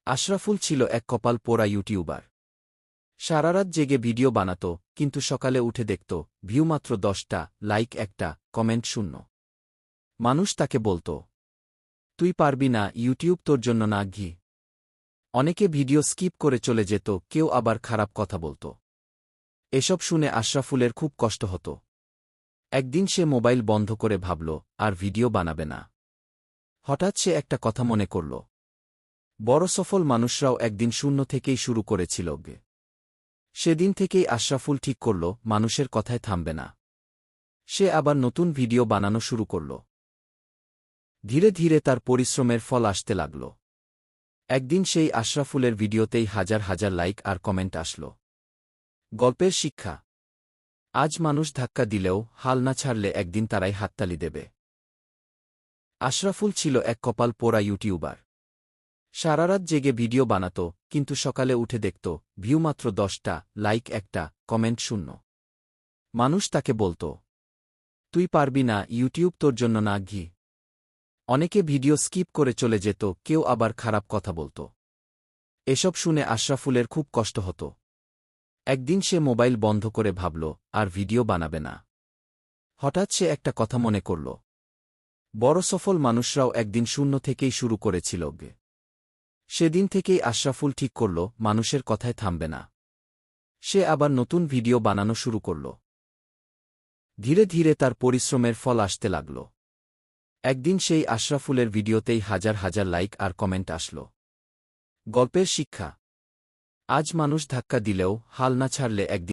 আশরাফুল ছিল এক কপাল পোড়া ইউটিউবার। সারারাত জেগে ভিডিও বানাত, কিন্তু সকালে উঠে দেখত ভিউ মাত্র 10টা, লাইক একটা, কমেন্ট শূন্য। মানুষ তাকে বলত, তুই পারবি না, ইউটিউব তোর জন্য না ঘি। অনেকে ভিডিও স্কিপ করে চলে যেত, কেউ আবার খারাপ কথা বলত। এসব শুনে আশরাফুলের খুব কষ্ট হতো। একদিন সে মোবাইল বন্ধ করে ভাবল, আর ভিডিও বানাবে না। হঠাৎ সে একটা কথা মনে করল, বড় সফল মানুষরাও একদিন শূন্য থেকেই শুরু করেছিল। সেদিন থেকেই আশরাফুল ঠিক করল, মানুষের কথায় থামবে না। সে আবার নতুন ভিডিও বানানো শুরু করল। ধীরে ধীরে তার পরিশ্রমের ফল আসতে লাগল। একদিন সেই আশরাফুলের ভিডিওতেই হাজার হাজার লাইক আর কমেন্ট আসল। গল্পের শিক্ষা: আজ মানুষ ধাক্কা দিলেও হাল না ছাড়লে একদিন তারাই হাততালি দেবে। আশরাফুল ছিল এক কপাল পোড়া ইউটিউবার। সারারাত জেগে ভিডিও বানাত, কিন্তু সকালে উঠে দেখত ভিউ মাত্র 10টা, লাইক একটা, কমেন্ট শূন্য। মানুষ তাকে বলত, তুই পারবি না, ইউটিউব তোর জন্য না ঘি। অনেকে ভিডিও স্কিপ করে চলে যেত, কেউ আবার খারাপ কথা বলত। এসব শুনে আশরাফুলের খুব কষ্ট হতো। একদিন সে মোবাইল বন্ধ করে ভাবল, আর ভিডিও বানাবে না। হঠাৎ সে একটা কথা মনে করল, বড় সফল মানুষরাও একদিন শূন্য থেকেই শুরু করেছিল। সেদিন থেকেই আশরাফুল ঠিক করল, মানুষের কথায় থামবে না। সে আবার নতুন ভিডিও বানানো শুরু করল। ধীরে ধীরে তার পরিশ্রমের ফল আসতে লাগল। একদিন সেই আশরাফুলের ভিডিওতেই হাজার হাজার লাইক আর কমেন্ট আসল। গল্পের শিক্ষা: আজ মানুষ ধাক্কা দিলেও হাল না ছাড়লে একদিন